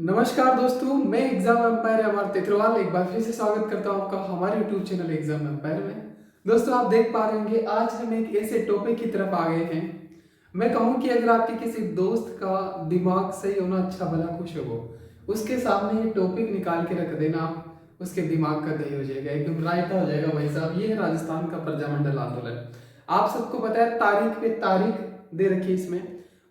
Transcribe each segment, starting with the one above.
नमस्कार दोस्तों, मैं एग्जाम एम्पायर अमर तिथरवाल एक बार फिर से स्वागत करता हूं आपका हमारे यूट्यूब चैनल एग्जाम एम्पायर में। दोस्तों, आप देख पा रहे होंगे आज हम एक ऐसे टॉपिक की तरफ आ गए हैं। मैं कहूं कि अगर आपके किसी दोस्त का दिमाग सही होना अच्छा भला कुछ हो, उसके सामने ये टॉपिक निकाल के रख देना, उसके दिमाग का दही हो जाएगा, एकदम रायता हो जाएगा भाई साहब। ये है राजस्थान का प्रजामंडल आंदोलन। आप सबको पता है, तारीख पे तारीख दे रखी है इसमें।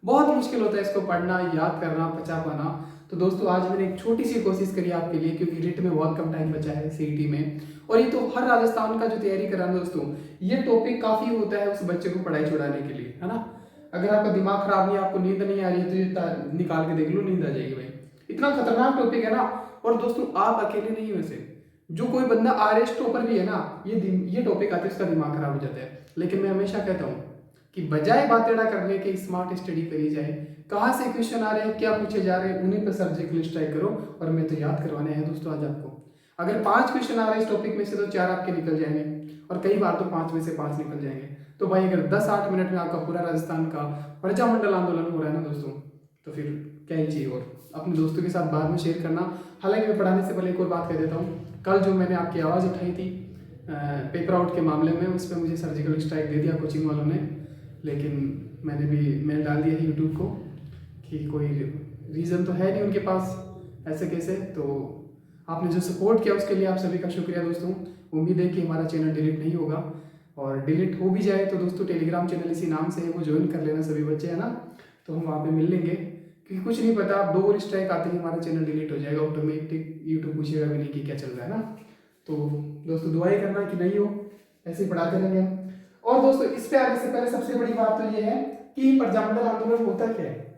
बहुत मुश्किल होता है इसको पढ़ना, याद करना, पचा पाना। तो दोस्तों, आज मैंने एक छोटी सी कोशिश करी आपके लिए, क्योंकि रिट में बहुत कम टाइम बचा है सीईटी में। और ये तो हर राजस्थान का जो तैयारी कर रहा है दोस्तों, ये टॉपिक काफी होता है उस बच्चे को पढ़ाई छुड़ाने के लिए, है ना। अगर आपका दिमाग खराब नहीं है, आपको नींद नहीं आ रही है, तो ये निकाल के देख लो, नींद आ जाएगी भाई। इतना खतरनाक टॉपिक है ना। और दोस्तों, आप अकेले नहीं हो वैसे। जो कोई बंदा आरएस टॉपर भी है ना, ये टॉपिक आते उसका दिमाग खराब हो जाता है। लेकिन मैं हमेशा कहता हूँ कि बजाय बातेड़ा करने के स्मार्ट स्टडी करी जाए। कहाँ से क्वेश्चन आ रहे हैं, क्या पूछे जा रहे हैं, उन्हीं पर सर्जिकल स्ट्राइक करो। और मैं तो याद करवाने हैं दोस्तों आज आपको। अगर 5 क्वेश्चन आ रहे हैं इस टॉपिक में से, तो 4 आपके निकल जाएंगे, और कई बार तो 5 में से 5 निकल जाएंगे। तो भाई, अगर 10-8 मिनट में आपका पूरा राजस्थान का प्रजामंडल आंदोलन हो रहा है ना दोस्तों, तो फिर क्या ही चाहिए। और अपने दोस्तों के साथ बाद में शेयर करना। हालांकि मैं पढ़ाने से पहले एक और बात कह देता हूँ। कल जो मैंने आपकी आवाज़ उठाई थी पेपर आउट के मामले में, उस पर मुझे सर्जिकल स्ट्राइक दे दिया कोचिंग वालों ने। लेकिन मैंने भी मेल डाल दिया है यूट्यूब को कि कोई रीज़न तो है नहीं उनके पास, ऐसे कैसे। तो आपने जो सपोर्ट किया उसके लिए आप सभी का शुक्रिया दोस्तों। उम्मीद है कि हमारा चैनल डिलीट नहीं होगा, और डिलीट हो भी जाए तो दोस्तों टेलीग्राम चैनल इसी नाम से है, वो ज्वाइन कर लेना सभी बच्चे, है ना। तो हम वहाँ पे मिल लेंगे, क्योंकि कुछ नहीं पता, आप 2 और स्ट्राइक आते ही हमारा चैनल डिलीट हो जाएगा ऑटोमेटिक। यूट्यूब पूछेगा भी नहीं कि क्या चल रहा है ना। तो दोस्तों, दुआएं करना कि नहीं हो, ऐसे ही पढ़ाते रहेंगे हम। और दोस्तों, इस पे आने से पहले सबसे बड़ी बात तो ये है कि प्रजामंडल आंदोलन होता क्या है।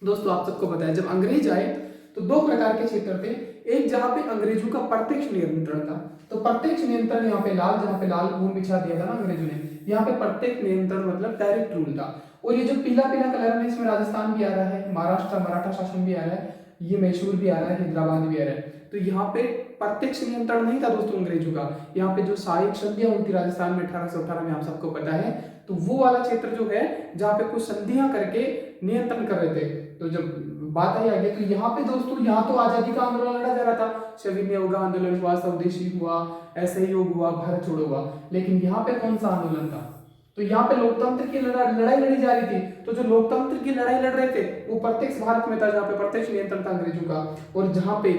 दोस्तों, आप सबको पता है, जब अंग्रेज आए तो 2 प्रकार के क्षेत्र थे। एक जहां पे अंग्रेजों का प्रत्यक्ष नियंत्रण था, तो प्रत्यक्ष नियंत्रण यहाँ पे लाल, जहाँ पे लाल खून बिछा दिया था ना अंग्रेजों ने, यहाँ पे प्रत्यक्ष नियंत्रण मतलब डायरेक्ट रूल था। और ये जो पीला पीला कलर है, इसमें राजस्थान भी आ रहा है, महाराष्ट्र मराठा शासन भी आ रहा है, ये मैसूर भी आ रहा है, हैदराबाद भी आ रहा है। तो यहाँ पे प्रत्यक्ष नियंत्रण नहीं था दोस्तों अंग्रेजों का। यहाँ पे जो सहायक संधियां हुई थी राजस्थान में 1818 में, आप सबको पता है। तो वो वाला क्षेत्र जो है, जहाँ पे कुछ संधियां करके नियंत्रण कर रहे थे। तो जब बात आई आगे, तो यहाँ पे दोस्तों, यहाँ तो आजादी का आंदोलन लड़ा जा रहा था। सविनय अवज्ञा आंदोलन हुआ, स्वदेशी हुआ, असहयोग हुआ, भारत छोड़ो हुआ। लेकिन यहाँ पे कौन सा आंदोलन था? तो यहाँ पे लोकतंत्र की लड़ाई लड़ी जा रही थी। तो जो लोकतंत्र की लड़ाई लड़ रहे थे, वो प्रत्यक्ष भारत में था, जहाँ पे प्रत्यक्ष नियंत्रण था अंग्रेजों का। और जहाँ पे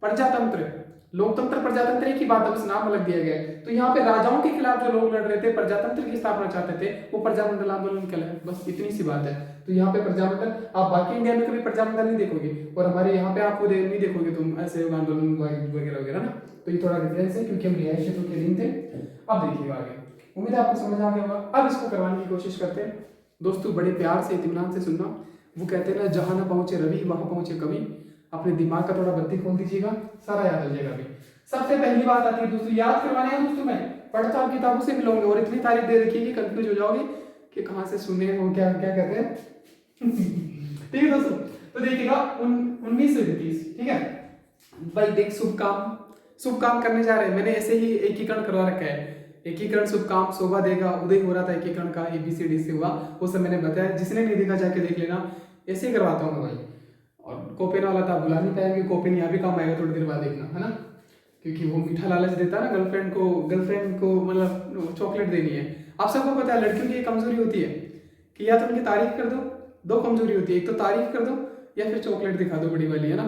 प्रजातंत्र, लोकतंत्र प्रजातंत्र एक ही बात है, बस नाम अलग दिया गया है। तो यहाँ पे राजाओं के खिलाफ जो लोग लड़ रहे थे, प्रजातंत्र की स्थापना चाहते थे, वो प्रजामंडल आंदोलन कहलाए। बस इतनी सी बात है। तो यहाँ पे प्रजामंडल, आप बाकी इंडिया में कभी प्रजामंडल नहीं देखोगे, और हमारे यहाँ पे आपको नहीं देखोगे तुम ऐसे आंदोलन वगैरह वगैरह ना। तो ये थोड़ा डिफरेंस है, क्योंकि हम रिहायशी क्षेत्रों के दिन थे। अब देखिएगा आगे, उम्मीद है आपको समझ आ गया होगा। अब इसको करवाने की कोशिश करते हैं दोस्तों, बड़े प्यार से इत्मीनान से सुनना। वो कहते हैं ना, जहां ना पहुंचे रवि वहां पहुंचे कवि। अपने दिमाग का थोड़ा बत्ती खोल दीजिएगा, सारा याद हो जाएगा अभी। सबसे पहली बात आती है दोस्तों, याद करवाने हैं दोस्तों। मैं पढ़ता हूँ, किताबों से मिलोगे, और इतनी तारीफ दे रखी है कि कंफ्यूज हो जाओगे कि कहाँ से सुने हो, क्या क्या कहते हैं। ठीक है दोस्तों, तो देखिएगा 1929, ठीक है भाई। देख, शुभ काम करने जा रहे हैं। मैंने ऐसे ही एकीकरण करवा रखा है। एकीकरण शुभ काम शोभा देगा, उदय हो रहा था एकीकरण का, ABCD से हुआ, वो सब मैंने बताया। जिसने नहीं देखा जाके देख लेना, ऐसे ही करवाता हूँ मैं भाई। और कोपेन वाला था, भुला नहीं पाएंगे। कोपेन यहाँ भी काम आएगा थोड़ी देर बाद, देखना, है ना। क्योंकि वो मीठा लालच देता है ना गर्लफ्रेंड को मतलब चॉकलेट देनी है। आप सबको पता है, लड़कियों की एक कमजोरी होती है कि या तो उनकी तारीफ कर दो। 2 कमजोरी होती है, एक तो तारीफ कर दो, या फिर चॉकलेट दिखा दो बड़ी वाली, है ना।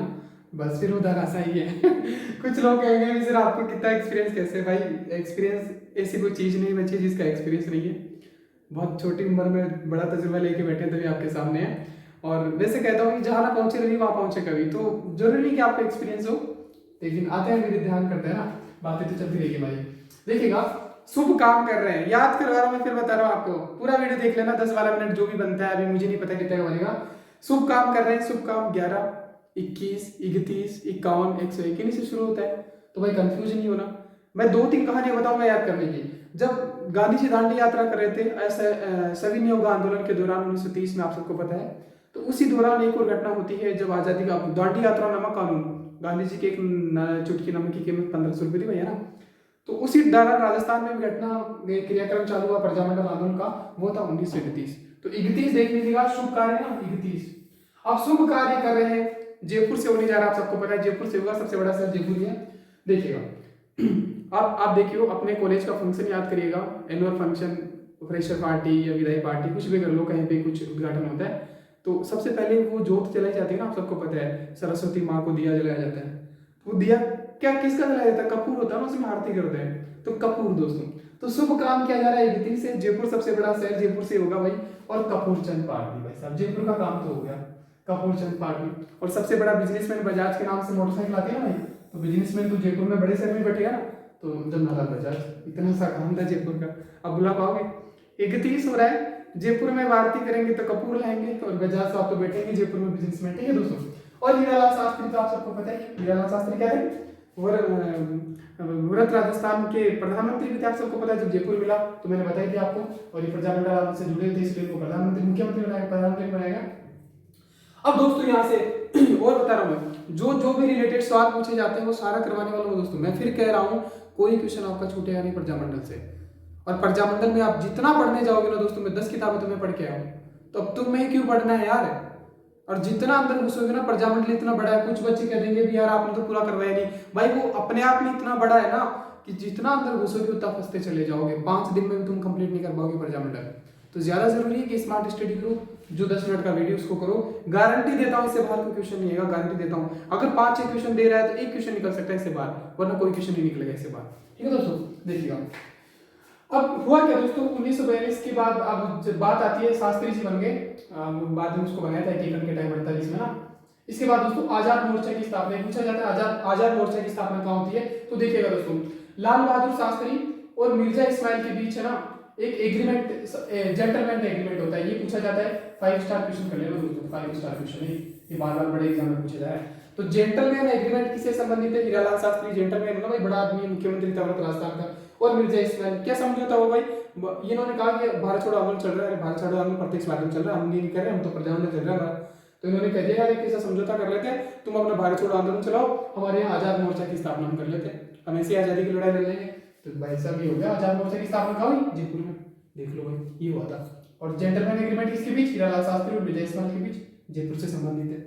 बस फिर उधर ऐसा ही है। कुछ लोग कहेंगे सर आपको कितना एक्सपीरियंस, कैसे भाई? एक्सपीरियंस ऐसी कोई चीज नहीं बची जिसका एक्सपीरियंस नहीं है। बहुत छोटी उम्र में बड़ा तजुर्बा लेके बैठे तभी आपके सामने है। और वैसे कहता हूँ कि जहाँ ना पहुंचे रवि वहां पहुंचे कवि। तो जरूरी नहीं कि आपको एक्सपीरियंस हो, लेकिन आते हैं मेरे ध्यान करते हैं ना, बातें तो चलती रहेगी भाई। देखिएगा, शुभ काम कर रहे हैं, याद करवा रहा हूं मैं, फिर बता रहा हूं आपको। पूरा वीडियो देख लेना, 10-12 मिनट जो भी बनता है, अभी मुझे नहीं पता कितना बनेगा। शुभ काम कर रहे हैं, शुभ काम 11, 21, 31, 51, 101 इन्हीं से शुरू होता है। तो भाई कंफ्यूज नहीं होना। मैं 2-3 कहानियां बताऊंगा याद करने की। जब गांधी जी दांडी यात्रा कर रहे थे, ऐसे सविनय अवज्ञा आंदोलन के दौरान 1930 में, आप सबको पता है। तो उसी दौरान एक और घटना होती है, जब आजादी का दांडी यात्रा नमक कानून, गांधी जी के एक चुटकी नमक की कीमत 1500 रुपये थी भैया ना। तो उसी दौरान राजस्थान में घटना क्रियाक्रम चालू हुआ प्रजामंडल आंदोलन का, वो था 1931। तो 31 देख लीजिएगा, शुभ कार्य ना 31। अब शुभ कार्य कर रहे हैं, जयपुर से होने जा रहा है, आप सबको पता है जयपुर से होगा, सबसे बड़ा शहर जयपुर ही है। देखिएगा आप देखियो अपने कॉलेज का फंक्शन याद करिएगा, एनुअल फंक्शन, फ्रेशर पार्टी या विदाई पार्टी, कुछ भी कर लो, कहीं पे कुछ उद्घाटन होता है तो सबसे पहले वो जोत जलाई जाती है ना, आप सबको पता है, सरस्वती माँ को दिया जलाया जाता है। वो दिया क्या किसका जलाया जाता है? कपूर होता है ना, उसमें आरती करते हैं, तो कपूर दोस्तों। तो शुभ काम किया जा रहा है 31 से, जयपुर सबसे बड़ा शहर जयपुर से होगा भाई, और कपूर चंद पार्टी भाई साहब, जयपुर का काम तो हो गया, कपूर चंद पार्टी। और सबसे बड़ा बिजनेसमैन बजाज के नाम से मोटरसाइकिल आती है ना भाई, तो बिजनेसमैन तो जयपुर में बड़े शहर में बैठेगा ना, तो जमनालाल बजाज, इतना सा काम था जयपुर का। अब बुला पाओगे? 31 हो रहा है, जयपुर में आरती करेंगे तो कपूर लाएंगे, और बजाज साहब तो बैठेंगे जयपुर में बिजनेसमैन, ठीक है दोस्तों। और हीरालाल शास्त्री तो आप सबको पता है, हीरालाल शास्त्री क्या है, वृहत राजस्थान के प्रधानमंत्री भी थे, आप सबको पता है। जब जयपुर मिला तो मैंने बताई थी आपको, और ये प्रजामंडल आंदोलन से जुड़े थे, इसलिए वो प्रधानमंत्री मुख्यमंत्री बनाया, प्रधानमंत्री बनाएगा। अब दोस्तों यहाँ से और बता रहा हूँ मैं, जो भी रिलेटेड सवाल पूछे जाते हैं वो सारा करवाने वाला हूँ दोस्तों। मैं फिर कह रहा हूँ, कोई क्वेश्चन आपका छूटेगा नहीं प्रजामंडल से। और प्रजामंडल में आप जितना पढ़ने जाओगे ना दोस्तों, मैं 10 किताबें तुम्हें पढ़ के आया हूँ, तो अब तुम्हें क्यों पढ़ना है यार। और जितना अंदर घुसोगे ना, प्रजामंडल इतना बड़ा है, कुछ बच्चे कह देंगे भी यार आपने तो पूरा करवाया नहीं, भाई वो अपने आप में इतना बड़ा है ना कि जितना अंदर घुसोगे उतना फंसते चले जाओगे, 5 दिन में भी तुम कंप्लीट नहीं कर पाओगे प्रजामंडल। तो ज्यादा जरूरी है कि स्मार्ट स्टडी करो, जो 10 मिनट का वीडियो उसको करो, गारंटी देता हूँ इससे बाहर कोई क्वेश्चन नहीं आएगा, गारंटी देता हूँ। अगर 5-6 क्वेश्चन दे रहा है तो एक क्वेश्चन निकल सकता है इससे बाहर, वरना कोई क्वेश्चन नहीं निकलेगा इससे बाहर, ठीक है दोस्तों। देखिएगा अब हुआ क्या दोस्तों, 1942 के बाद अब जब बात आती है, शास्त्री जी बन गए, बाद में उसको बनाया था टीकन के टाइम 48 में ना। इसके बाद दोस्तों आजाद मोर्चा की स्थापना, पूछा जाता है आजाद मोर्चा की स्थापना कहाँ होती है, तो देखिएगा दोस्तों, लाल बहादुर शास्त्री और मिर्जा इस्माइल के बीच है ना एक एग्रीमेंट, जेंटलमैन एग्रीमेंट होता है, ये पूछा जाता है। 5 स्टार क्वेश्चन कर लेना दोस्तों, 5 स्टार क्वेश्चन है ये, बार बार बड़े एग्जाम में पूछा जा रहा है। तो जेंटलमैन एग्रीमेंट किससे संबंधित है? हीरालाल शास्त्री जेंटलमैन ना भाई, बड़ा आदमी, मुख्यमंत्री था राजस्थान का। और मिर्जा इस्माइल क्या समझौता हो भाई, इन्होंने कहा कि भारत छोड़ो आंदोलन चल रहा है, भारत छोड़ो आंदोलन प्रत्यक्ष माध्यम चल रहा है, हम नहीं कर रहे, हम तो प्रजामंडल चल रहा है। तो इन्होंने कह दिया यार कैसा समझौता कर लेते हैं, तुम अपना भारत छोड़ो आंदोलन चलाओ, हमारे यहाँ आजाद मोर्चा की स्थापना हम कर लेते हैं, हम ऐसी आजादी की लड़ाई लड़ लेंगे। तो भाई साहब ये हो गया, आजाद मोर्चा की स्थापना कहाँ हुई? जयपुर में, देख लो भाई ये हुआ था। और जेंटलमैन एग्रीमेंट किसके बीच? हीरालाल शास्त्री और मिर्जा इस्माइल के बीच, जयपुर से संबंधित है।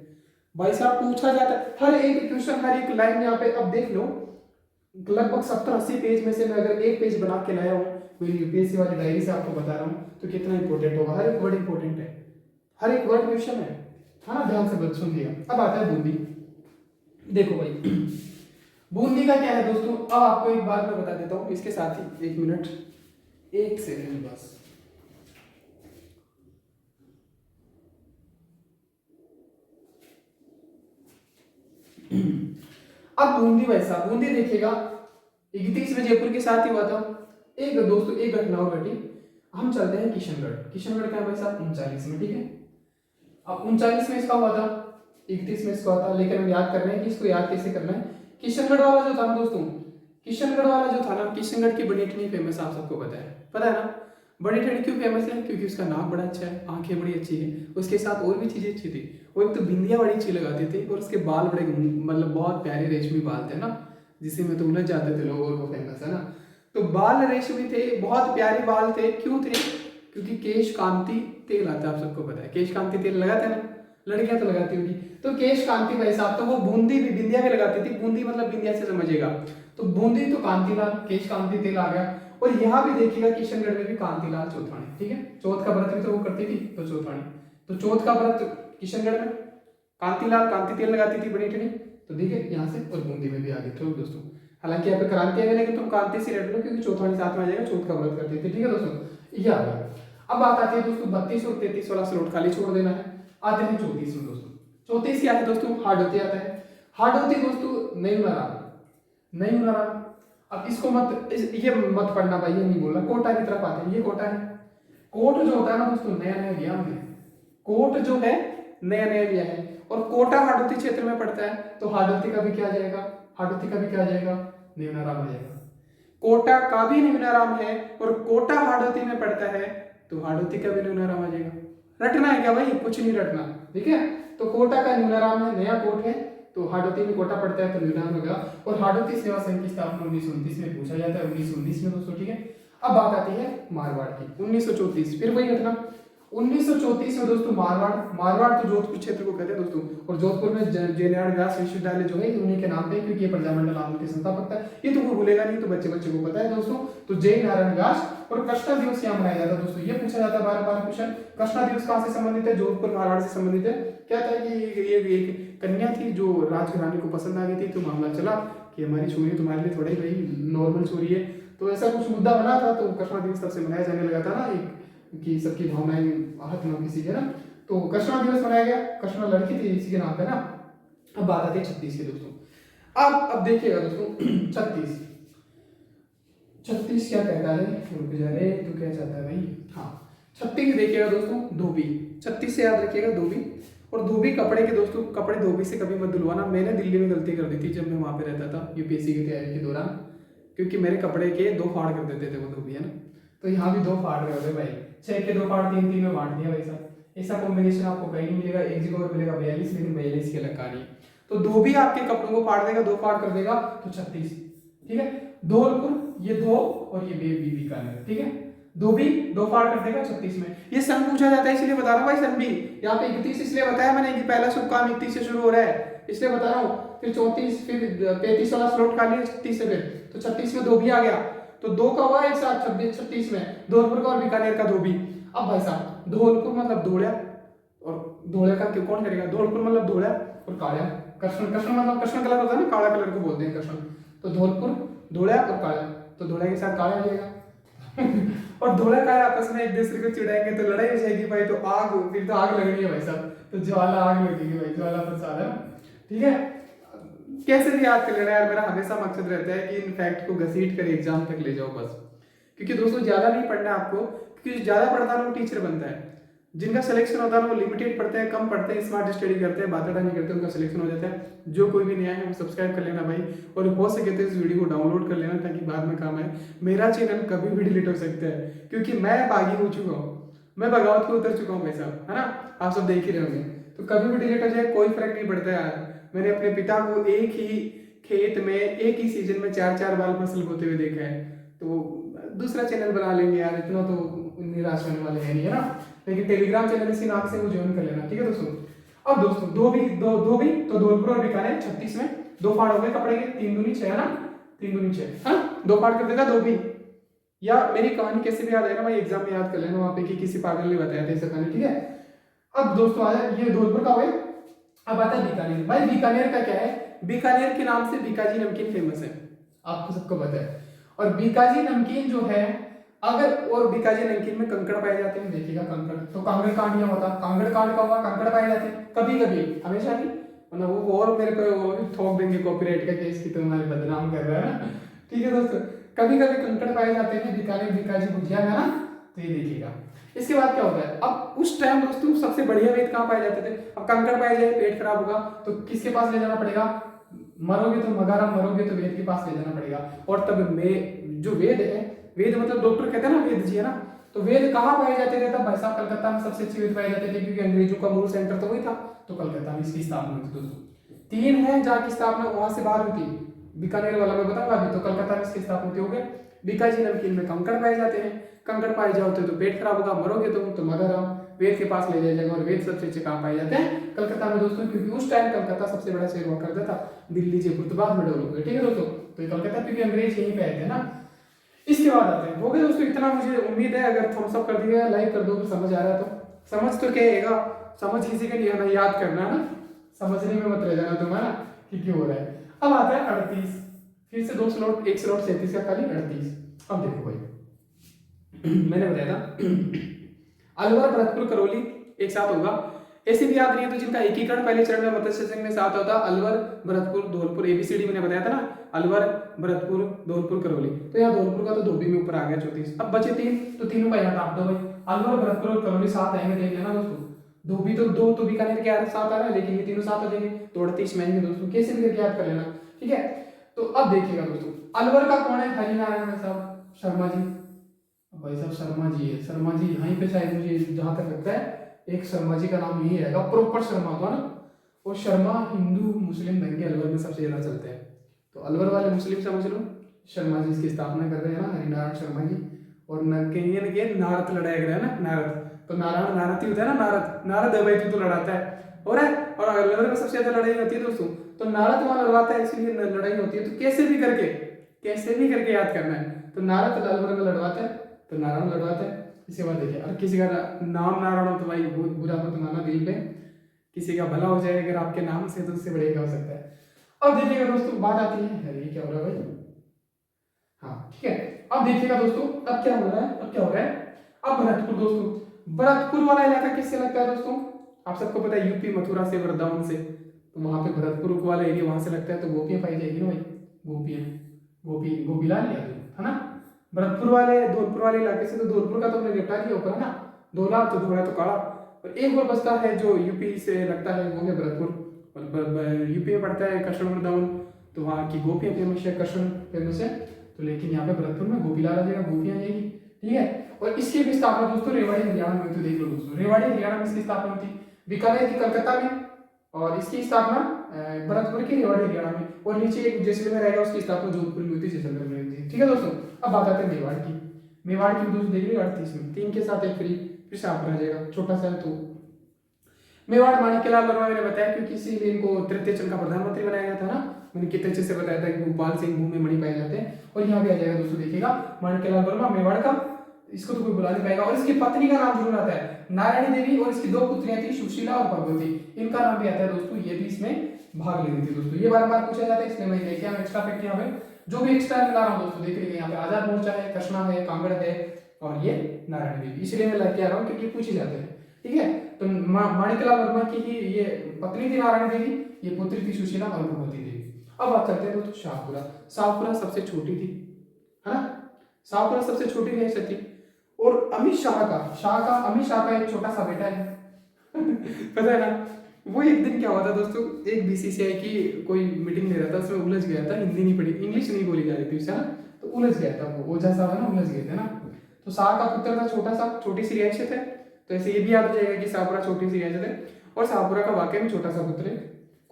भाई साहब पूछा जाता है हर एक क्वेश्चन, हर एक लाइन यहाँ पे, अब देख लो लगभग 70-80 पेज में से मैं अगर एक पेज बना के लाया हूँ मेरी यूपीएससी वाली डायरी से, आपको बता रहा हूँ तो कितना इंपॉर्टेंट होगा, हर एक वर्ड इंपॉर्टेंट है, हर एक वर्ड क्वेश्चन है ना, ध्यान से सुन लिया। अब आता है बूंदी, देखो भाई बूंदी का क्या है दोस्तों, अब आपको एक बात मैं बता देता हूँ इसके साथ ही, 1 मिनट 1 सेकंड बस। अब बूंदी भाई साहब, बूंदी देखिएगा 31 में जयपुर के साथ ही हुआ था। एक दोस्तों एक घटना और घटी, हम चलते हैं किशनगढ़, किशनगढ़ का है भाई साहब 39 में, ठीक है। अब 39 में इसका हुआ था, 31 में इसका हुआ था, लेकिन हम याद कर रहे हैं कि इसको याद कैसे करना है। किशनगढ़ वाला जो था ना दोस्तों, किशनगढ़ वाला जो था ना, किशनगढ़ की बड़ी ठंडी फेमस है, आप सबको पता है ना। बड़ी ठंडी क्यों फेमस है? क्योंकि उसका नाक बड़ा अच्छा है, आंखें बड़ी अच्छी है, उसके साथ और भी चीजें अच्छी थी। वो एक तो बिंदिया बड़ी अच्छी लगाते थे, और उसके बाल बड़े मतलब बहुत प्यारे रेशमी बाल थे ना, जिससे में तो उलझ जाते थे लोग, और वो फेमस है ना। तो बाल रेशमी थे, बहुत प्यारे बाल थे, क्यों थे? क्योंकि केश कांति तेल आता है, आप सबको पता है, केश कांति तेल लगाते हैं ना, लड़कियां तो लगाती होगी। तो केश कांति भाई साहब, तो वो बूंदी भी बिंदिया भी लगाती थी, बूंदी मतलब बिंदिया से समझिएगा, तो बूंदी तो कांतिलाल, केश कांति तेल आ गया। और यहाँ भी देखिएगा किशनगढ़ में भी कांतिलाल चौथानी, ठीक है, चौथ का व्रत भी तो वो करती थी, तो चौथानी, तो चौथ का व्रत किशनगढ़ में, कांतिलाल कांति तेल लगाती थी बड़ी ठंडी, तो ठीक है यहाँ से, और बूंदी में भी आ गए थे दोस्तों। हालांकि यहाँ पे क्रांति आ गई, लेकिन तुम कांति से रट लो क्योंकि चौथानी साथ में आ जाएगा, चौथ का व्रत करती थी, ठीक है दोस्तों, ये आ गया। अब बात आती है दोस्तों 32 और 33 वाला स्लॉट खाली छोड़ देना है। आते हैं 34 में दोस्तों, 34 क्या है दोस्तों, हाडोती आता है। हाडोती दोस्तों नहीं, अब इसको मत, ये मत पढ़ना भाई, ये नहीं बोलना, कोटा की तरफ आते हैं, ये कोटा है। कोट जो होता है ना दोस्तों, नया नया लिया हमने, कोट जो है नया नया लिया है, और कोटा हाडोती क्षेत्र में पड़ता है, तो हाडोती का भी क्या आ जाएगा, हाडोती का भी क्या आ जाएगा, न्यूनाराम आ जाएगा। कोटा का भी न्यूनाराम है, और कोटा हाडोती में पड़ता है, तो हाडोती का भी न्यूनाराम आ जाएगा। रटना है क्या भाई? कुछ नहीं रटना, ठीक है। तो कोटा का न्यूनाराम है, नया कोट है, तो हाडोती में कोटा पड़ता है, तो न्यूनाराम होगा। और हाडोती सेवा संघ की स्थापना 1929 में पूछा जाता है, 1919 में दोस्तों, ठीक है। अब बात आती है मारवाड़ की, 1934, फिर वही घटना, 1934 में दोस्तों मारवाड़ तो जोधपुर क्षेत्र को कहते हैं दोस्तों, और जोधपुर में जयनारायण व्यास विश्वविद्यालय जो है उन्हीं के नाम पे, क्योंकि ये प्रजामंडल आंदोलन के संस्थापक था। ये तो कोई भूलेगा नहीं, तो बच्चे को पता है दोस्तों। तो जयनारायण व्यास। और कृष्णा दिवस यहाँ मनाया जाता है दोस्तों, ये पूछा जाता है बार क्वेश्चन। कृष्णा दिवस कहाँ से संबंधित है? जोधपुर मारवाड़ से संबंधित है। क्या था कि ये एक कन्या थी जो राजघराने को पसंद आ गई थी, तो मामला चला कि हमारी छोरी तुम्हारे लिए थोड़ी भाई नॉर्मल छोरी है, तो ऐसा कुछ मुद्दा बना था, तो कृष्णा दिवस तब से मनाया जाने लगा था ना, एक कि सबकी भावनाएं आहत न किसी के ना, तो कृष्णा दिवस मनाया गया। कृष्णा लड़की थी इसी के नाम पे ना। अब बात आती है 36 के दोस्तों। अब देखिएगा दोस्तों 36 क्या कहता है, रुक जा रे, तो क्या चाहता है भाई, हाँ 36 देखिएगा दोस्तों, धोबी। 36 से याद रखिएगा धोबी। और धोबी कपड़े के दोस्तों, कपड़े धोबी से कभी मत धुलवाना। मैंने दिल्ली में गलती कर दी थी जब मैं वहां पे रहता था यूपीएससी की तैयारी के दौरान, क्योंकि मेरे कपड़े के 2 फाड़ कर देते थे वो धोबी, है ना। तो यहाँ भी 2 फाड़ रहे होते भाई, 6 के 2 फाड़ 3 में बांट दिया भाई साहब। ऐसा कॉम्बिनेशन आपको कहीं नहीं मिलेगा। एक जगह और मिलेगा 42, लेकिन 42 की अलग कहानी है। तो धोबी आपके कपड़ों को फाड़ देगा, 2 फाड़ कर देगा, तो 36। ठीक है। धौलपुर, ये 2 और ये बीकानेर, ठीक है। धोबी 2 फाड़ कर देगा 36 में। ये सन पूछा जाता है इसलिए बता रहा हूँ भाई, सन भी यहाँ पे 31 इसलिए बताया मैंने कि पहला शुभ काम 31 से शुरू हो रहा है, इसलिए बता रहा हूँ। फिर 34, फिर 35 वाला स्लॉट खाली है 36 से, फिर तो 36 में धोबी आ गया, तो 2 का हुआ एक साथ 36 में, धौलपुर का और बीकानेर का धोबी। अब भाई साहब धौलपुर मतलब धोड़ा, और धोड़े का क्यों कौन करेगा, धौलपुर मतलब धोड़ा और काला। कृष्ण मतलब कृष्ण कलर होता है ना, काला कलर को बोलते हैं कृष्ण। तो धौलपुर धोड़ा और काला, तो धोड़ा के साथ काला आ जाएगा और धोड़ा काला आपस में एक दूसरे को चिढ़ाएंगे तो लड़ाई हो जाएगी भाई, तो फिर तो आग लगनी है भाई साहब, तो ज्वाला आग लगेगी भाई, ज्वाला प्रसाद है ना। ठीक है। कैसे भी याद कर लेना यार, मेरा हमेशा मकसद रहता है कि इन फैक्ट को घसीट कर एग्जाम तक ले जाओ बस। क्योंकि दोस्तों ज्यादा नहीं पढ़ना है आपको, क्योंकि ज्यादा पढ़ता है वो टीचर बनता है। जिनका सिलेक्शन होता है वो लिमिटेड पढ़ते हैं, कम पढ़ते हैं, स्मार्ट स्टडी करते हैं, बातें नहीं करते, उनका सिलेक्शन हो जाता है। जो कोई भी नया है वो सब्सक्राइब कर लेना भाई, और हो सके तो इस वीडियो को डाउनलोड कर लेना ताकि बाद में काम आए। मेरा चैनल कभी भी डिलीट हो सकता है, क्योंकि मैं बागी हो चुका हूँ, मैं बगावत को उतर चुका हूँ भाई साहब, है ना। आप सब देख ही रहे होंगे, तो कभी भी डिलीट हो जाए कोई फर्क नहीं पड़ता यार। मैंने अपने पिता को एक ही खेत में एक ही सीजन में 4 बार फसल बोते हुए देखा है, तो दूसरा चैनल बना लेंगे यार, इतना तो निराश होने वाले हैं नहीं, है ना। लेकिन टेलीग्राम चैनल इसी नाम से वो ज्वाइन कर लेना, ठीक है दोस्तों। अब दोस्तों धोबी तो धौलपुर और बीकानेर 36 में 2 फाड़ हो गए कपड़े के, 3 दूनी 6 है ना, 3 दूनी 6, हाँ 2 फाड़ कर देगा धोबी। या मेरी कहानी कैसे भी याद आएगा भाई, एग्जाम में याद कर लेना वहां पे कि किसी पागल ने बताया था ऐसा कहानी, ठीक है। अब दोस्तों आया ये धौलपुर का हो गया। अब आता है बीकानेर। भाई बीकानेर का क्या है, बीकानेर के नाम से बीकाजी नमकीन फेमस है, आपको सबको पता है। और बीकाजी नमकीन जो है, अगर और बीकाजी नमकीन में कंकड़ पाए जाते हैं, देखिएगा कंकड़, तो कांगड़ कांड नहीं होता, कांगड़ कांड का हुआ, कंकड़ पाए जाते हैं कभी कभी, हमेशा नहीं, वरना वो और मेरे को ठोक देंगे कॉपीराइट का केस कि तुम्हारे बदनाम कर रहा है ना। ठीक है दोस्तों, कभी कभी कंकड़ पाए जाते हैं बीकानेर बीकाजी भुजिया है ना, तो ये देखिएगा। इसके बाद क्या होता है, अब उस टाइम दोस्तों सबसे बढ़िया वेद कहाँ पाए जाते थे। अब कंकड़ पाए जाए, पेट खराब होगा तो किसके पास ले जाना पड़ेगा, मरोगे तो मगाराम, मरोगे तो वेद के पास ले जाना पड़ेगा। और तब में जो वेद है, वेद मतलब डॉक्टर कहते हैं ना, वेद जी है ना, तो वेद कहाँ पाए जाते थे तब भाई साहब, कलकत्ता में सबसे अच्छे वेद पाए जाते थे, क्योंकि अंग्रेजों का मूल सेंटर तो वही था, तो कलकत्ता में इसकी स्थापना हुई थी दोस्तों। 3 है जहाँ की स्थापना वहां से बाहर हुई थी, बीकानेर वाला मैं बताऊंगा अभी, तो कलकत्ता में इसकी स्थापना हो गई। बीकाजी नमकीन में कंकड़ पाए जाते हैं, कंकड़ पाए जाओ तो पेट खराब होगा, मरोगे तो मगाराम, वेद के पास ले जाया जाएगा। और वेद सबसे अच्छे कहाँ पाए जाते हैं, कलकत्ता में दोस्तों, क्योंकि उस टाइम कलकत्ता सबसे बड़ा शहर हुआ करता था, दिल्ली जयपुर तो बाद में डेवलप हुआ, ठीक है दोस्तों। तो ये कलकत्ता क्योंकि अंग्रेज यहीं पे आए थे ना। इसके बाद आते हैं, हो गए दोस्तों इतना, मुझे उम्मीद है अगर थम्स अप कर दिया, लाइक कर दो, समझ आ रहा है तो। समझ तो क्या आएगा, समझ किसी का नहीं आना, याद करना है ना, समझने में मत रह जाना तुम्हारा कि क्यों हो रहा है। अब आता है 38, फिर से 2 स्लॉट, 1 स्लॉट 37 का खाली 38। अब देखो भाई मैंने बताया था अलवर भरतपुर करौली एक साथ होगा, ऐसे भी याद नहीं है तो जिनका एकीकरण पहले चरण में मत्स्य संघ में साथ होता, अलवर भरतपुर धौलपुर, एबीसीडी मैंने बताया था ना, अलवर भरतपुर धौलपुर करौली, तो यहाँ धौलपुर का तो धोबी में ऊपर आ गया 34। अब बचे 3, तो तीनों का यहाँ टाप दो भाई, अलवर भरतपुर और करौली साथ आएंगे, देख लेना दोस्तों। धोबी तो 2 तो बीकानेर के साथ आ रहा है, लेकिन ये तीनों साथ हो जाएंगे, तो 38 में आएंगे दोस्तों, कैसे भी करके याद कर लेना, ठीक है। तो अब देखिएगा दोस्तों, अलवर का कौन है, हरिनारायण साहब शर्मा जी, भाई साहब शर्मा जी है, शर्मा जी यहीं पे शायद मुझे जहां तक लगता है एक शर्मा जी का नाम यही रहेगा, प्रॉपर शर्मा का ना। और शर्मा हिंदू मुस्लिम दंगे अलवर में सबसे ज्यादा चलते हैं, तो अलवर वाले मुस्लिम समझ लो, शर्मा जी इसकी स्थापना कर रहे हैं ना, हरिनारायण शर्मा जी। और नारद लड़ाया गया है ना, तो नारायण नारद होता है ना, नारद नारद है भाई, तू तो लड़ाता है हो रहा है। और अगले में सबसे ज्यादा लड़ाई होती है दोस्तों, तो नारद वहां लड़वाता है, इसलिए लड़ाई होती है। तो कैसे भी करके याद करना है। तो नारद अलवर में लड़वाता है, तो नारायण लड़वाता है। इसके बाद देखिए, और किसी का नाम नारायण हो तो भाई बहुत बुरा मत मानना दिल पे, किसी का भला हो जाए अगर आपके नाम से, तो उससे बड़े क्या हो सकता है। अब देखिएगा दोस्तों, बात आती है, अरे ये क्या हो रहा है भाई, हाँ ठीक है। अब देखिएगा दोस्तों, अब क्या हो रहा है, अब क्या हो रहा है, अब भरतपुर दोस्तों, भरतपुर वाला इलाका किससे लगता है दोस्तों, आप सबको पता है यूपी मथुरा से, वृंदावन से, तो वहां पे भरतपुर वाला एरिया वहां से लगता है, तो गोपियां पाई जाएगी ना भाई, गोपियां, गोपीलाल यादव है ना। भरतपुर वाले धौलपुर वाले इलाके से, तो धौलपुर का तो हमने निपटा दिया ऊपर है ना, धोला तो धोला तो काला। और एक और बस्ता है जो यूपी से लगता है, वो है भरतपुर। और यूपी में पड़ता है कृष्ण वृंदावन, तो वहाँ की गोपियां फेमस है, कृष्ण फेमस है। तो लेकिन यहाँ पे भरतपुर में गोपीलाल आ जाएगा, गोपियां जाएगी, ठीक है। और इसकी भी स्थापना दोस्तों रेवाड़ी हरियाणा में, तो देख लो दोस्तों, रेवाड़ी हरियाणा में इसकी स्थापना हुई थी, बीकानेर की कलकत्ता में, और इसकी स्थापना भरतपुर की रेवाड़ी हरियाणा में। और नीचे एक जैसलमेर रहेगा, उसकी स्थापना जोधपुर में हुई थी, जैसलमेर में हुई थी, ठीक है दोस्तों। अब बात आते हैं मेवाड़ की। मेवाड़ की दोस्तों देख लो 38 में 3 के साथ एक फ्री, फिर से आप रह जाएगा, छोटा सा है। तो मेवाड़ माणिक्यलाल वर्मा मैंने बताया, क्योंकि इसीलिए इनको तृतीय चंद का प्रधानमंत्री बनाया गया था ना, मैंने कितने अच्छे से बताया था कि भोपाल से भूमि मणि पाए जाते हैं। और यहाँ भी आ जाएगा दोस्तों, देखिएगा माणिक्यलाल वर्मा मेवाड़ का, इसको तो कोई बुला नहीं पाएगा। और इसकी पत्नी का नाम जरूर आता है, नारायणी देवी, और इसकी 2 पुत्रियां थी, सुशीला और भगवती, इनका नाम भी आता है दोस्तों। ये भी इसमें भाग ले रही थी दोस्तों, ये बार बार पूछा जाता है, इसलिए मैं लेके आया एक्स्ट्रा फैक्ट यहाँ पे। जो भी एक्स्ट्रा मिला रहा हूँ दोस्तों, देख लीजिए यहाँ पे आजाद मोर्चा है, कृष्णा है, कांगड़ है, और ये नारायणी देवी, इसलिए मैं लेके आ रहा हूँ क्योंकि पूछे जाते हैं, ठीक है। तो माणिक्यलाल वर्मा की ही ये पत्नी थी नारायणी देवी, ये पुत्री थी सुशीला और भगवती देवी। अब बात करते हैं दोस्तों शाहपुरा। शाहपुरा सबसे छोटी थी, है ना, शाहपुरा सबसे छोटी रियासत थी। और अमित शाह का अमित शाह का एक छोटा सा बेटा है पता है ना, वो एक दिन क्या हुआ था दोस्तों, एक बीसीसीआई की कोई मीटिंग ले रहा था, उसमें उलझ गया था, हिंदी नहीं पढ़ी, इंग्लिश नहीं बोली जा रही थी उससे ना, तो उलझ गया था वो, ओझा साहब है ना, उलझ गए थे ना। तो शाह का पुत्र था, छोटा सा, छोटी सी रियासत है, तो ऐसे ये भी याद हो जाएगा कि शाहपुरा छोटी सी रियासत है, और शाहपुरा का वाकई में छोटा सा पुत्र है।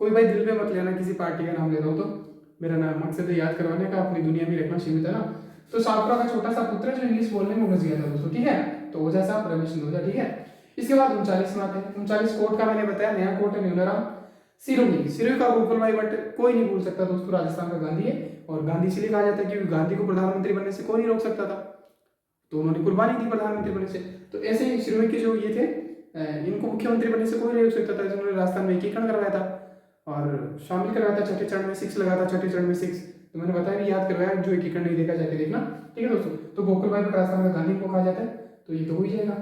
कोई भाई दिल पे मत लेना, किसी पार्टी का नाम ले रहा हूँ तो, मेरा नाम मकसद है याद करवाने का, अपनी दुनिया में रखना सीमित है ना। तो शाहपुरा का छोटा सा पुत्र जो इंग्लिश बोलने में उलझ गया था दोस्तों, ठीक है। तो ओझा साहब रमेश ओझा, ठीक है। इसके बाद 39 में आते हैं, 39 कोर्ट का मैंने बताया, नया कोर्ट है न्यूनाराम सिरोही का गोकुल भाई भट्ट, कोई नहीं भूल सकता दोस्तों, राजस्थान का गांधी है। और गांधी इसलिए कहा जाता है क्योंकि गांधी को प्रधानमंत्री बनने से कोई नहीं रोक सकता था, तो उन्होंने कुर्बानी दी प्रधानमंत्री बनने से। तो ऐसे ही सिरोही के जो ये थे, इनको मुख्यमंत्री बनने से कोई नहीं रोक सकता था, जिन्होंने राजस्थान में एकीकरण करवाया था और शामिल करवाया था, छठे चरण में 6 लगा था, छठे चरण में 6, तो मैंने बताया भी, याद करवाया, जो एकीकरण नहीं देखा जाके देखना, ठीक है दोस्तों। तो गोकुल भाई भट्ट राजस्थान का गांधी को कहा जाता है, तो ये तो हो ही जाएगा।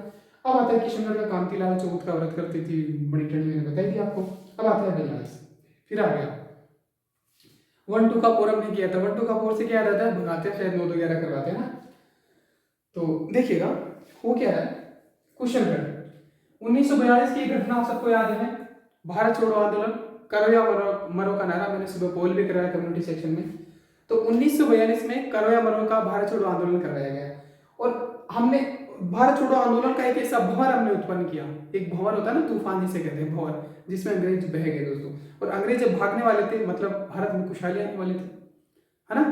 अब आता है किशनगढ़ का कांतिलाल चौथ का व्रत करती थी, बड़ी ठंडी, मैंने बताई थी आपको। अब आता है 42, फिर आ गया 1-2 का फोरम नहीं किया था, 1-2 का फोर से क्या रहता है, भगाते हैं शायद 9-2 11 करवाते हैं ना। तो देखिएगा वो क्या है, कुशलगढ़ 1942 की घटना आप सबको याद है, भारत छोड़ो आंदोलन, करो या मरो का नारा, मैंने सुबह पोल भी कराया कम्युनिटी सेक्शन में। तो 1942 में करो या मरो का भारत छोड़ो आंदोलन करवाया गया, और हमने भारत छोड़ो आंदोलन का एक ऐसा भंवर हमने उत्पन्न किया, एक भंवर होता है ना, तूफान जिसे कहते हैं भंवर, जिसमें अंग्रेज बह गए दोस्तों। और अंग्रेज जब भागने वाले थे, मतलब भारत में खुशहाली आने वाली थी, है ना।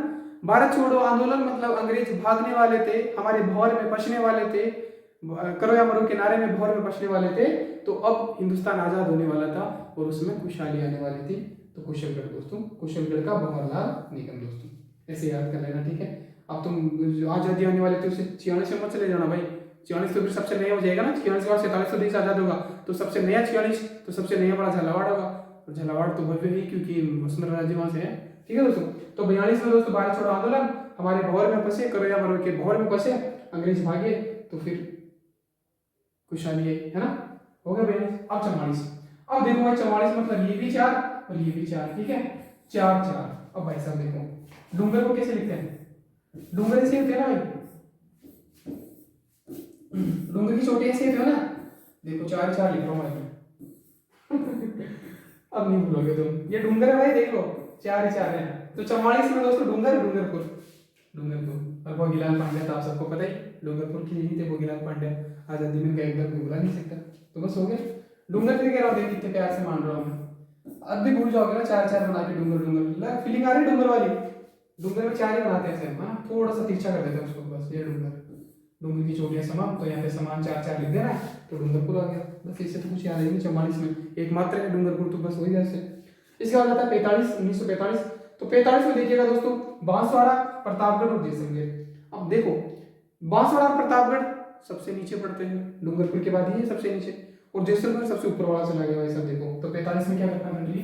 भारत छोड़ो आंदोलन मतलब अंग्रेज भागने वाले थे, हमारे भंवर में बसने वाले थे, करो या मरो के नारे में भंवर में बसने वाले थे। तो अब हिंदुस्तान आजाद होने वाला था और उसमें खुशहाली आने वाली थी। तो कुशलगढ़ दोस्तों, कुशलगढ़ का भंवरलाल निगम दोस्तों, ऐसे याद कर लेना, ठीक है। अब तुम आजादी आने वाले थे, उसे 46 में मत चले जाना भाई, 46 तो फिर सबसे नया हो जाएगा ना, 46 के बाद 47 आजाद होगा, तो सबसे नया 46, तो सबसे नया बड़ा झालावाड़ होगा, और झालावाड़ तो भव्य ही, क्योंकि वसुंधरा राज्य वहां से है, ठीक है दोस्तों। तो 42 में दोस्तों भारत छोड़ो आंदोलन, हमारे भंवर में फंसे, करो या मरो के भंवर में फंसे, अंग्रेज भागे, तो फिर खुशहाली आई, है ना, हो गया 42। अब 44, अब देखो भाई 44 मतलब ये भी 4 और ये भी 4, ठीक है, 4 4। अब भाई साहब देखो डूंगर को कैसे लिखते हैं, डूंगर ऐसे होते हैं ना भाई, डूंगर की चोटी ऐसे होते हो ना, देखो 4 4 लिख रहा हूं मैं अब नहीं भूलोगे तुम, ये डूंगर है भाई, देख लो 4 ही 4 है। तो 44 में दोस्तों डूंगरपुर, और भोगीलाल पांड्या था, आप सबको पता ही, डूंगरपुर की यही थे भोगीलाल पांड्या, आजादी में एक बार बुला नहीं सकता, तो बस हो गया। डूंगर फिर कह रहा हूँ, कितने प्यार से मान रहा हूँ मैं, अब भी भूल जाओगे ना, 4 4 बना के डूंगर फीलिंग आ रही है डूंगर वाली, डूंगर में 4 ही बनाते हैं, थोड़ा सा तिरछा कर देते हैं उसको, बस ये डूंगर, डूंगर की चोटियां समान, तो यहाँ पे समान 4 4 लिख देना, तो डूंगरपुर आ गया। बस इससे तो कुछ याद नहीं, 44 में एकमात्र है डूंगरपुर, तो बस वही जैसे। इसके बाद आता है 45, 1945। तो 45 में देखिएगा दोस्तों, बांसवाड़ा, प्रतापगढ़ और जैसलमेर। अब देखो, बांसवाड़ा और प्रतापगढ़ सबसे नीचे पड़ते हैं, डूंगरपुर के बाद ये सबसे नीचे, और जैसलमेर सबसे ऊपर वाला चला गया भाई सब। देखो तो 45 में क्या करना है मंडली,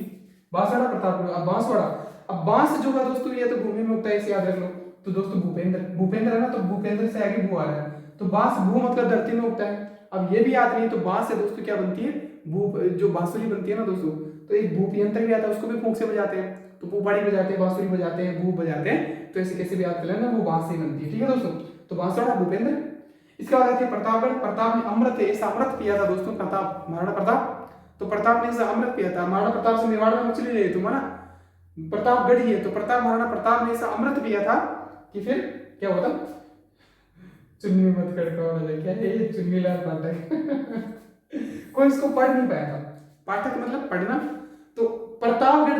बांसवाड़ा, प्रतापगढ़। अब बांसवाड़ा, अब बांस जो है दोस्तों ये तो भूमि में उगता है, इसे याद रख लो। तो दोस्तों भूपेंद्र, भूपेंद्र है ना, तो भूपेंद्र से आगे भू आ रहा है, तो बांस भू मतलब धरती में उगता है। अब ये भी याद नहीं, तो बांस से दोस्तों क्या बनती है, भू, जो बांसुरी बनती है ना दोस्तों, तो एक भूप यंत्र भी आता है, उसको भी फूंक से बजाते हैं, तो भूपाड़ी बजाते हैं, बांसुरी बजाते हैं, भूप बजाते हैं, तो ऐसे कैसे भी याद कर लेना, वो बांस से बनती है। ठीक है दोस्तों, तो बांसवाड़ा, भूपेंद्र। इसके बाद आती है प्रतापगढ़। प्रताप ने अमृत, ऐसा अमृत पिया था दोस्तों, प्रताप, महाराणा प्रताप। तो प्रताप ने ऐसा अमृत पिया था, महाराणा प्रताप से मेवाड़ में मछली ले तुम है ना, प्रतापगढ़ ही है, तो प्रताप, महाराणा प्रताप ने ऐसा अमृत पिया था कि फिर क्या हुआ था, चुन्नी में मत खड़का वाला, क्या है ये, चुन्नी लाल पाठक कोई इसको पढ़ नहीं पाया था, पाठक मतलब पढ़ना। तो प्रताप ने,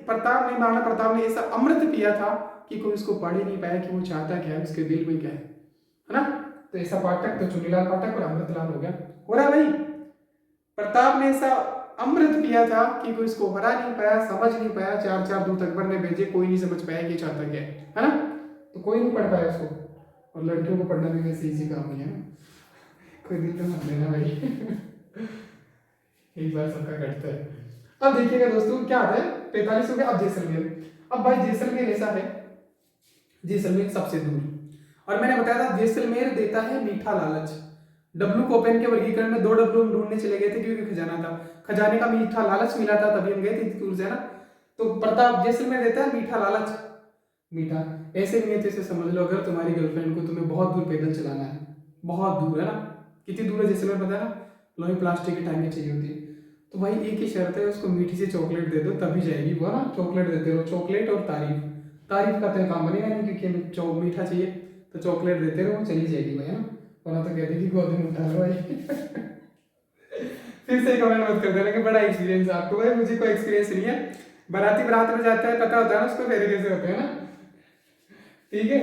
महाराणा प्रताप ने ऐसा अमृत पिया था कि कोई इसको पढ़ ही नहीं पाया कि वो चाहता क्या है, उसके दिल में क्या है ना। तो ऐसा पाठक, तो चुन्नीलाल पाठक और अमृतलाल हो गया। हो रहा भाई, प्रताप ने ऐसा अमृत पिया था कि कोई इसको हरा नहीं पाया, समझ नहीं पाया, 4 4 दूत अकबर ने भेजे, कोई नहीं समझ पाया कि चाहता क्या है ना, तो कोई नहीं पढ़ पाया उसको। और लड़कियों को पढ़ना भी वैसे इजी काम नहीं है ना, कोई दिल तो मत लेना भाई एक बार सबका कटता है। अब देखिएगा दोस्तों क्या आता है, 45 हो गया। अब जैसलमेर, अब भाई जैसलमेर ऐसा है, जैसलमेर सबसे दूर, और मैंने बताया था जैसलमेर देता है मीठा लालच। डब्लू कोपेन के वर्गीकरण में 2 डब्लू हम ढूंढने चले गए थे, क्योंकि खजाना था, खजाने का मीठा लालच मिला था, तभी हम गए थे दूर से, है ना। तो प्रताप जैसलमेर देता है मीठा लालच, मीठा ऐसे नहीं है, तो इसे समझ लो, अगर तुम्हारी गर्लफ्रेंड को तुम्हें बहुत दूर पैदल चलाना है, बहुत दूर है ना, कितनी दूर है जैसलमेर पता है ना, लोही प्लास्टिक की टांगे चाहिए होती है, तो भाई एक ही शर्त है, उसको मीठी सी चॉकलेट दे दो तभी जाएगी वो, ना चॉकलेट देते रहो, चॉकलेट और तारीफ, तारीफ का तो काम बनेगा नहीं, क्योंकि हमें मीठा चाहिए, तो चॉकलेट देते रहो, चली जाएगी भाई, है ना, वरना तो कहती कि गोद में उठा लो भाई फिर से कमेंट मत कर देना कि बड़ा एक्सपीरियंस है आपको, भाई मुझे कोई एक्सपीरियंस नहीं है, बाराती बारात में जाता है, पता होता है ना उसको फेरे कैसे होते हैं ना, ठीक है।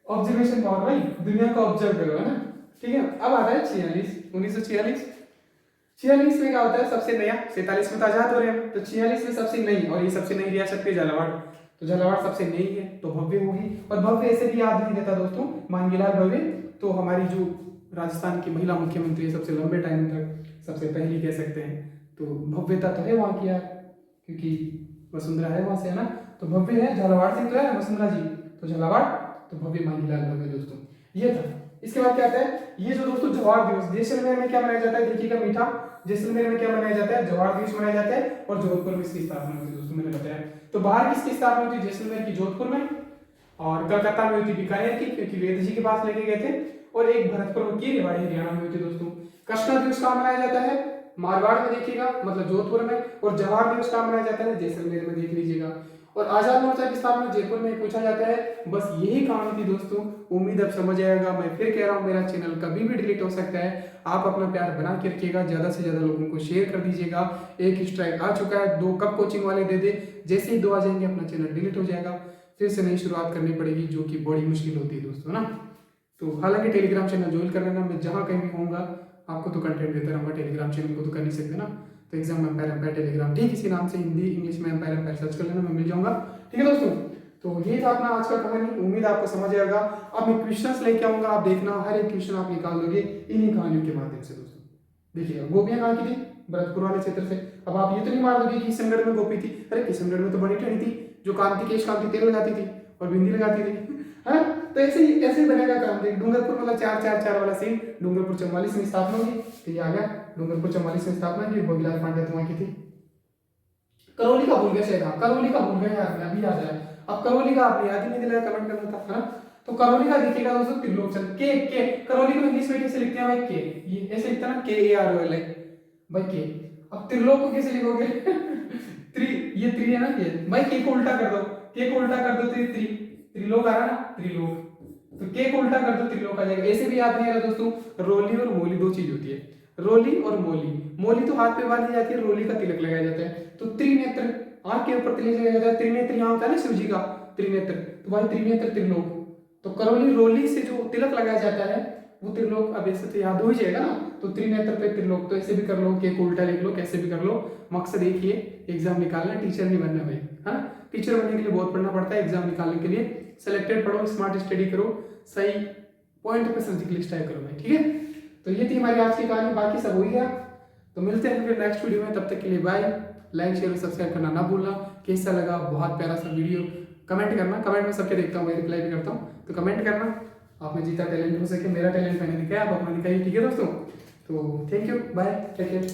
ऑब्जर्वेशन पावर भाई, दुनिया को ऑब्जर्व करो, है ना, ठीक है। अब आता है 46, 1946। 46 में क्या होता है, सबसे नया, 47 में तो आजाद हो रहे हैं, तो 46 में सबसे नई, और ये सबसे नई रियासत पे झालावाड़, तो झालावाड़ सबसे नई है, तो भव्य होगी। और भव्य ऐसे भी याद नहीं रहता दोस्तों, मांगीलाल भव्य, तो हमारी जो राजस्थान की महिला मुख्यमंत्री है सबसे लंबे टाइम तक, सबसे पहली कह सकते हैं, तो भव्यता तो है वहाँ की यार, क्योंकि वसुंधरा है वहाँ से, है ना, तो भव्य है, झालावाड़ से तो है वसुंधरा जी, तो झालावाड़, तो भव्य मांगीलाल भव्य दोस्तों, ये था। इसके बाद क्या आता है, ये जो दोस्तों जवाहर दिवस, जैसलमेर में क्या मनाया जाता है, देखिएगा मीठा, जैसलमेर में क्या मनाया जाता है, जवाहर दिवस मनाया जाता है, और जोधपुर में इसकी स्थापना हुई दोस्तों, मैंने बताया। तो बाहर किसकी स्थापना हुई थी, जैसलमेर की जोधपुर में, और कलकत्ता में हुई थी बीकानेर की, क्योंकि वेद जी के पास लेके गए थे, और एक भरतपुर की रेवाड़ी हरियाणा में हुई थी दोस्तों। कृष्णा दिवस कहाँ मनाया जाता है, मारवाड़ में देखिएगा, मतलब जोधपुर में, और जवाहर दिवस कहाँ मनाया जाता है, जैसलमेर में, देख लीजिएगा। और आजाद मोर्चा की स्थापना जयपुर में पूछा जाता है। बस यही कहानी थी दोस्तों, उम्मीद अब समझ आएगा। मैं फिर कह रहा हूँ, मेरा चैनल कभी भी डिलीट हो सकता है, आप अपना प्यार बना के रखिएगा, ज्यादा से ज्यादा लोगों को शेयर कर दीजिएगा। एक स्ट्राइक आ चुका है, 2 कब कोचिंग वाले दे दे, जैसे ही 2 आ जाएंगे अपना चैनल डिलीट हो जाएगा, फिर से नई शुरुआत करनी पड़ेगी, जो कि बड़ी मुश्किल होती है दोस्तों ना। तो हालांकि टेलीग्राम चैनल ज्वाइन कर लेना, मैं जहाँ कहीं भी होऊंगा आपको तो कंटेंट देता रहूंगा, टेलीग्राम चैनल को तो कर नहीं सकते ना। तो एग्जाम एम्पायर टेलीग्राम, ठीक इसी नाम से हिंदी इंग्लिश में एम्पायर सर्च कर लेना, मैं मिल जाऊंगा, ठीक है दोस्तों। तो ये था अपना आज का कहानी, उम्मीद आपको समझ आएगा। अब मैं क्वेश्चंस लेके आऊंगा, आप देखना हर एक क्वेश्चन आप निकाल दोगे इन्हीं कहानियों के माध्यम से दोस्तों। देखिएगा, गोपियां कहाँ की थी, भरतपुर वाले क्षेत्र से। अब आप ये तो नहीं मार दोगे कि किशनगढ़ में गोपी थी, अरे किशनगढ़ में तो बड़ी ठंडी थी, जो कांति तेल लगाती थी और बिंदी लगाती थी, है। तो ऐसे ही बनेगा काम। देख, डूंगरपुर मतलब 4 4 4 वाला सीन, डूंगरपुर 44 में स्थापना होगी, तो ये आ गया डूंगरपुर 44 में स्थापना की, भोगीलाल पांड्या वहां की थी। करौली का भूल गया शायद, हाँ करौली का भूल गया यार, अभी याद आया। अब करौली का आपने याद ही नहीं दिलाया, कमेंट करना था, है ना। तो करौली का देखिएगा दोस्तों, त्रिलोकचंद, के करौली को इंग्लिश में कैसे लिखते हैं भाई, के, ये ऐसे लिखता ना, KAROL भाई, के। अब त्रिलोक को कैसे लिखोगे ये त्रि है ना, ये भाई, के को उल्टा कर दो, के को उल्टा कर दो तो त्रिलोक आ रहा ना, त्रिलोक, तो के को उल्टा कर दो त्रिलोक आ जाएगा। ऐसे भी याद नहीं आ रहा दोस्तों। रोली और मोली 2 चीज होती है, रोली और मोली। मोली तो हाथ पे बांधी जाती है, रोली का तिलक लगाया जाता है। तो त्रिनेत्र, आंख के ऊपर तिलक लगाया जाता है, त्रिनेत्र यहाँ होता है ना शिव जी का त्रिनेत्र, तो भाई त्रिनेत्र त्रिलोक। तो करौली रोली से जो तिलक लगाया जाता है वो त्रिलोक अब ऐसे तो याद हो ही जाएगा ना, तो त्रिनेत्र पे त्रिलोक, तो ऐसे भी कर लो कि एक उल्टा लिख लो, कैसे भी कर लो, मकसद एक ही है, एग्जाम निकालना, टीचर नहीं बनना भाई, है ना। टीचर बनने के लिए बहुत पढ़ना पड़ता है, एग्जाम निकालने के लिए सेलेक्टेड पढ़ो, स्मार्ट स्टडी करो, सही पॉइंट पे सर्जिकल स्ट्राइक करो भाई, ठीक है। तो ये थी हमारी आज की कहानी, बाकी सब हो गया। तो मिलते हैं फिर नेक्स्ट वीडियो में, तब तक के लिए बाय। लाइक शेयर और सब्सक्राइब करना ना भूलना। कैसा लगा, बहुत प्यारा सा वीडियो, कमेंट करना, कमेंट में सबके देखता हूँ, मैं रिप्लाई भी करता हूँ, तो कमेंट करना। आप में जितना टैलेंट हो सके, मेरा टैलेंट मैंने दिखाया, आप अपना दिखाइए, ठीक है दोस्तों। तो thank you, bye, take care.